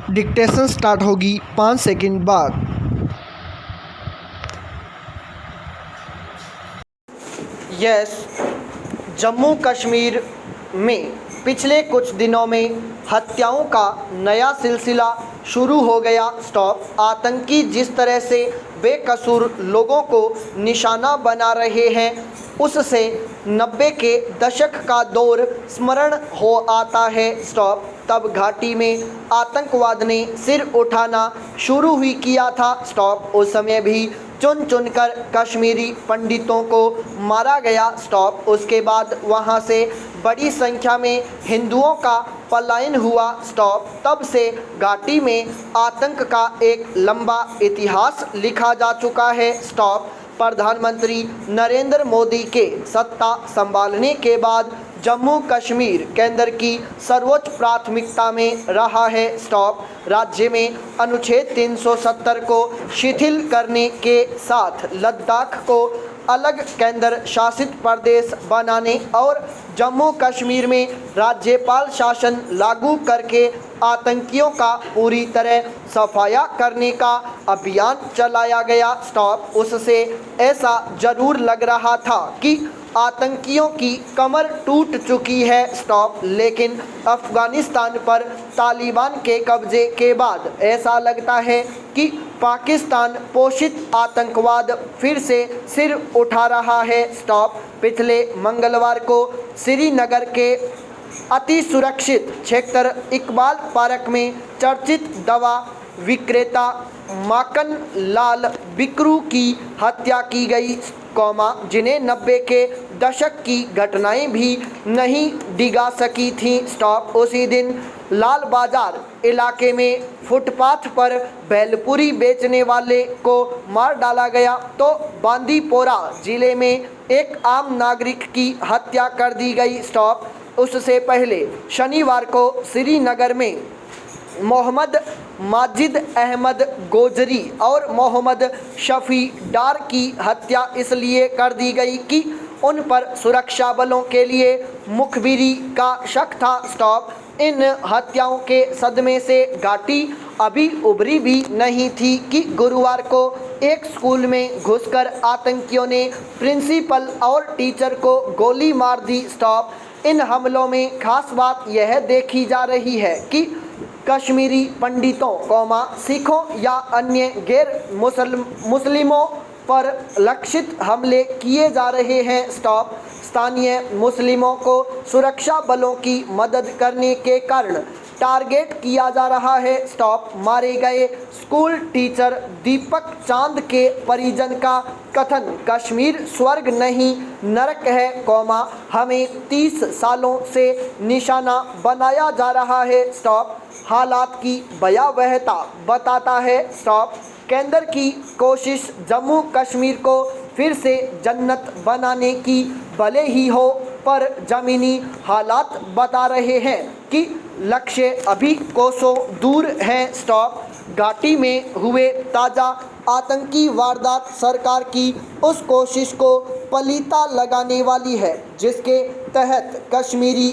Dictation start होगी 5 second बाद। Yes, Jammu Kashmir में पिछले कुछ दिनों में हत्याओं का नया सिलसिला शुरू हो गया। स्टॉप। आतंकी जिस तरह से बेकसूर लोगों को निशाना बना रहे हैं, उससे 90 के दशक का दौर स्मरण हो आता है। स्टॉप। तब घाटी में आतंकवाद ने सिर उठाना शुरू ही किया था। स्टॉप। उस समय भी चुन चुनकर कश्मीरी पंडितों को मारा गया। स्टॉप। उसके बाद वहां से बड़ी संख्या में हिंदुओं का पलायन हुआ। स्टॉप। तब से घाटी में आतंक का एक लंबा इतिहास लिखा जा चुका है। स्टॉप। प्रधानमंत्री नरेंद्र मोदी के सत्ता संभालने के बाद जम्मू कश्मीर केंद्र की सर्वोच्च प्राथमिकता में रहा है। स्टॉप। राज्य में अनुच्छेद 370 को शिथिल करने के साथ लद्दाख को अलग केंद्र शासित प्रदेश बनाने और जम्मू कश्मीर में राज्यपाल शासन लागू करके आतंकियों का पूरी तरह सफाया करने का अभियान चलाया गया। स्टॉप। उससे ऐसा जरूर लग रहा था कि आतंकियों की कमर टूट चुकी है। स्टॉप। लेकिन अफगानिस्तान पर तालिबान के कब्जे के बाद ऐसा लगता है कि पाकिस्तान पोषित आतंकवाद फिर से सिर उठा रहा है। स्टॉप। पिछले मंगलवार को श्रीनगर के अति सुरक्षित क्षेत्र इकबाल पार्क में चर्चित दवा विक्रेता माकन लाल बिकरू की हत्या की गई, जिन्हें 90 के दशक की घटनाएं भी नहीं डिगा सकी थीं। स्टॉप। उसी दिन लाल बाजार इलाके में फुटपाथ पर भेलपुरी बेचने वाले को मार डाला गया, तो बांदीपोरा जिले में एक आम नागरिक की हत्या कर दी गई। स्टॉप। उससे पहले शनिवार को श्रीनगर में मोहम्मद माजिद अहमद गोजरी और मोहम्मद शफी डार की हत्या इसलिए कर दी गई कि उन पर सुरक्षा बलों के लिए मुखबिरी का शक था। स्टॉप। इन हत्याओं के सदमे से घाटी अभी उभरी भी नहीं थी कि गुरुवार को एक स्कूल में घुसकर आतंकियों ने प्रिंसिपल और टीचर को गोली मार दी। स्टॉप। इन हमलों में खास बात यह देखी जा रही है कि कश्मीरी पंडितों, सिखों या अन्य गैर मुस्लिमों पर लक्षित हमले किए जा रहे हैं। स्टॉप। स्थानीय मुस्लिमों को सुरक्षा बलों की मदद करने के कारण टारगेट किया जा रहा है। स्टॉप। मारे गए स्कूल टीचर दीपक चांद के परिजन का कथन कश्मीर स्वर्ग नहीं नरक है, हमें 30 सालों से निशाना बनाया जा रहा है। स्टॉप। हालात की भयावहता बताता है। स्टॉप। केंद्र की कोशिश जम्मू कश्मीर को फिर से जन्नत बनाने की भले ही हो, पर जमीनी हालात बता रहे हैं कि लक्ष्य अभी कोसों दूर है। स्टॉप। घाटी में हुए ताज़ा आतंकी वारदात सरकार की उस कोशिश को पलीता लगाने वाली है जिसके तहत कश्मीरी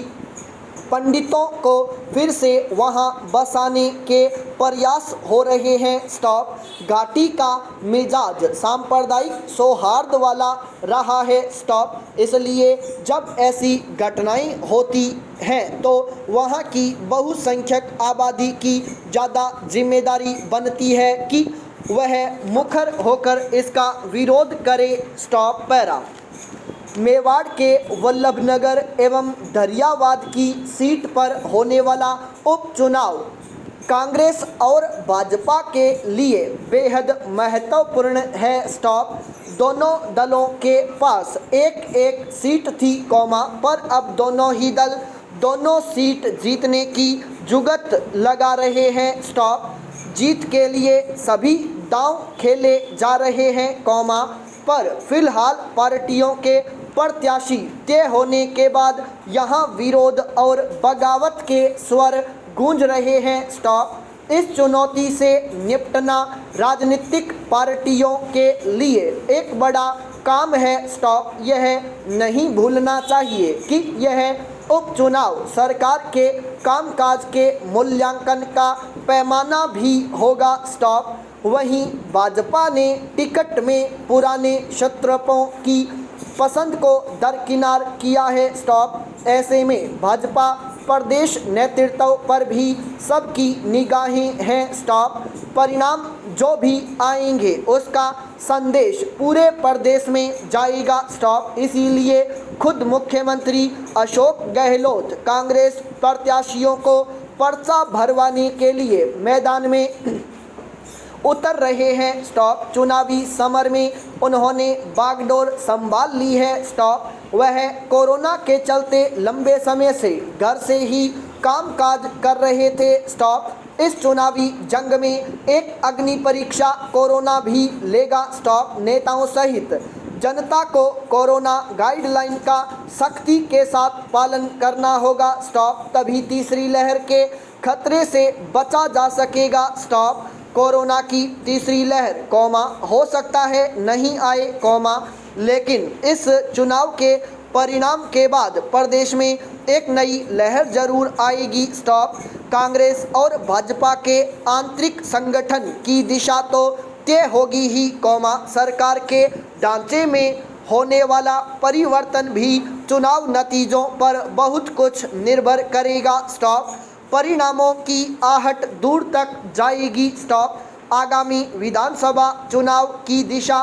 पंडितों को फिर से वहां बसाने के प्रयास हो रहे हैं। स्टॉप। घाटी का मिजाज सांप्रदायिक सौहार्द वाला रहा है। स्टॉप। इसलिए जब ऐसी घटनाएं होती हैं तो वहां की बहुसंख्यक आबादी की ज़्यादा जिम्मेदारी बनती है कि वह मुखर होकर इसका विरोध करे। स्टॉप। पैरा। मेवाड़ के वल्लभनगर एवं दरियावाद की सीट पर होने वाला उपचुनाव कांग्रेस और भाजपा के लिए बेहद महत्वपूर्ण है। स्टॉप। दोनों दलों के पास एक एक सीट थी, पर अब दोनों ही दल दोनों सीट जीतने की जुगत लगा रहे हैं। स्टॉप। जीत के लिए सभी दांव खेले जा रहे हैं, पर फिलहाल पार्टियों के प्रत्याशी तय होने के बाद यहां विरोध और बगावत के स्वर गूंज रहे हैं। स्टॉप। इस चुनौती से निपटना राजनीतिक पार्टियों के लिए एक बड़ा काम है। स्टॉप। यह नहीं भूलना चाहिए कि यह उपचुनाव सरकार के कामकाज के मूल्यांकन का पैमाना भी होगा स्टॉप। वहीं भाजपा ने टिकट में पुराने शत्रपों की पसंद को दरकिनार किया है स्टॉप। ऐसे में भाजपा प्रदेश नेतृत्व पर भी सबकी निगाहें हैं स्टॉप। परिणाम जो भी आएंगे उसका संदेश पूरे प्रदेश में जाएगा स्टॉप। इसीलिए खुद मुख्यमंत्री अशोक गहलोत कांग्रेस प्रत्याशियों को पर्चा भरवाने के लिए मैदान में उतर रहे हैं स्टॉप। चुनावी समर में उन्होंने बागडोर संभाल ली है स्टॉप। वह कोरोना के चलते लंबे समय से घर से ही कामकाज कर रहे थे स्टॉप। इस चुनावी जंग में एक अग्नि परीक्षा कोरोना भी लेगा स्टॉप। नेताओं सहित जनता को कोरोना गाइडलाइन का सख्ती के साथ पालन करना होगा स्टॉप। तभी तीसरी लहर के खतरे से बचा जा सकेगा स्टॉप। कोरोना की तीसरी लहर हो सकता है नहीं आए लेकिन इस चुनाव के परिणाम के बाद प्रदेश में एक नई लहर जरूर आएगी स्टॉप। कांग्रेस और भाजपा के आंतरिक संगठन की दिशा तो तय होगी ही सरकार के ढांचे में होने वाला परिवर्तन भी चुनाव नतीजों पर बहुत कुछ निर्भर करेगा स्टॉप। परिणामों की आहट दूर तक जाएगी स्टॉप। आगामी विधानसभा चुनाव की दिशा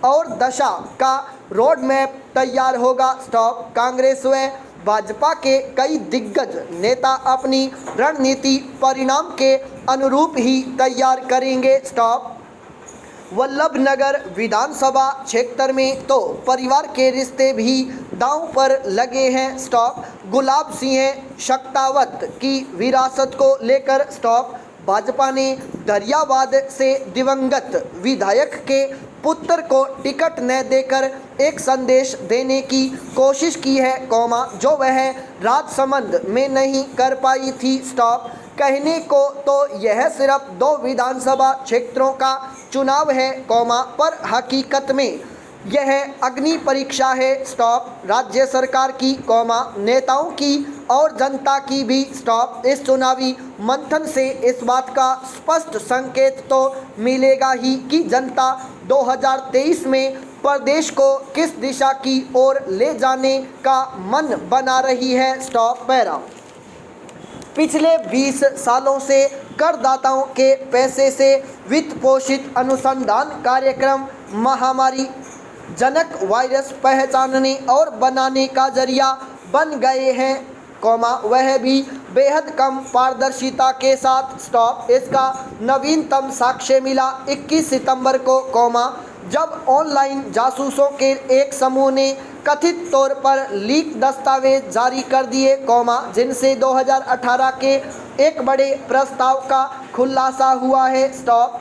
और दशा का रोड मैप तैयार होगा स्टॉप। कांग्रेस व भाजपा के कई दिग्गज नेता अपनी रणनीति परिणाम के अनुरूप ही तैयार करेंगे स्टॉप। वल्लभनगर विधानसभा क्षेत्र में तो परिवार के रिश्ते भी दांव पर लगे हैं स्टॉप। गुलाब सिंह शक्तावत की विरासत को लेकर स्टॉप। भाजपा ने दरियावाद से दिवंगत विधायक के पुत्र को टिकट न देकर एक संदेश देने की कोशिश की है जो वह राजसमंद में नहीं कर पाई थी स्टॉप। कहने को तो यह सिर्फ 2 विधानसभा क्षेत्रों का चुनाव है पर हकीकत में यह अग्नि परीक्षा है स्टॉप। राज्य सरकार की नेताओं की और जनता की भी स्टॉप। इस चुनावी मंथन से इस बात का स्पष्ट संकेत तो मिलेगा ही कि जनता 2023 में प्रदेश को किस दिशा की ओर ले जाने का मन बना रही है स्टॉप। पैरा पिछले 20 सालों से करदाताओं के पैसे से वित्त पोषित अनुसंधान कार्यक्रम महामारी जनक वायरस पहचानने और बनाने का जरिया बन गए हैं वह भी बेहद कम पारदर्शिता के साथ स्टॉप। इसका नवीनतम साक्ष्य मिला 21 सितंबर को जब ऑनलाइन जासूसों के एक समूह ने कथित तौर पर लीक दस्तावेज जारी कर दिए जिनसे 2018 के एक बड़े प्रस्ताव का खुलासा हुआ है स्टॉप।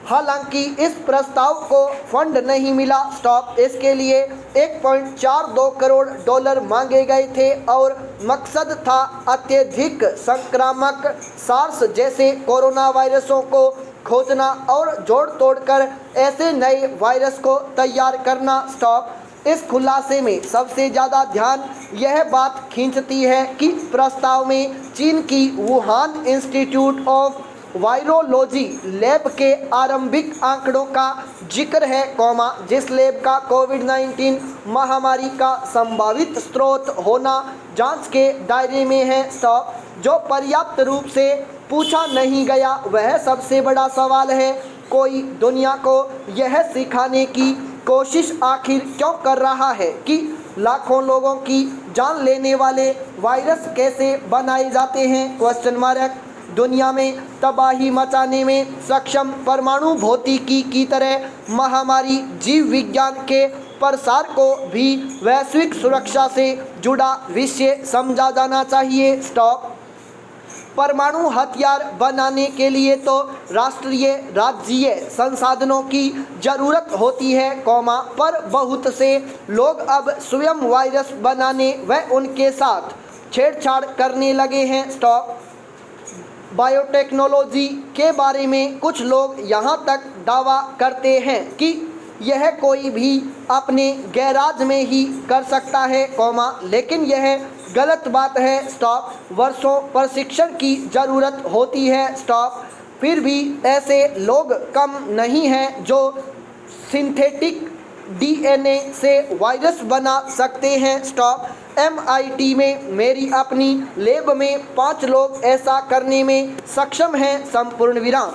हालांकि इस प्रस्ताव को फंड नहीं मिला स्टॉप। इसके लिए 1.42 करोड़ डॉलर मांगे गए थे और मकसद था अत्यधिक संक्रामक सार्स जैसे कोरोना वायरसों को खोजना और जोड़ तोड़कर ऐसे नए वायरस को तैयार करना स्टॉप। इस खुलासे में सबसे ज़्यादा ध्यान यह बात खींचती है कि प्रस्ताव में चीन की Wuhan institute of virology lab के आरंभिक आंकड़ों का जिक्र है जिस लैब का कोविड-19 महामारी का संभावित स्रोत होना जांच के दायरे में है स्टॉप। जो पर्याप्त रूप से पूछा नहीं गया वह सबसे बड़ा सवाल है। कोई दुनिया को यह सिखाने की कोशिश आखिर क्यों कर रहा है कि लाखों लोगों की जान लेने वाले वायरस कैसे बनाए जाते हैं दुनिया में तबाही मचाने में सक्षम परमाणु भौतिकी की तरह महामारी जीव विज्ञान के प्रसार को भी वैश्विक सुरक्षा से जुड़ा विषय समझा जाना चाहिए स्टॉप। परमाणु हथियार बनाने के लिए तो राष्ट्रीय राज्यीय संसाधनों की ज़रूरत होती है पर बहुत से लोग अब स्वयं वायरस बनाने व उनके साथ छेड़छाड़ करने लगे हैं स्टॉप। बायोटेक्नोलॉजी के बारे में कुछ लोग यहाँ तक दावा करते हैं कि यह कोई भी अपने गैराज में ही कर सकता है लेकिन यह गलत बात है, स्टॉप। वर्षों प्रशिक्षण की ज़रूरत होती है, स्टॉप। फिर भी ऐसे लोग कम नहीं हैं जो सिंथेटिक डीएनए से वायरस बना सकते हैं, स्टॉप। MIT में मेरी अपनी लैब में 5 लोग ऐसा करने में सक्षम हैं, संपूर्ण विराम।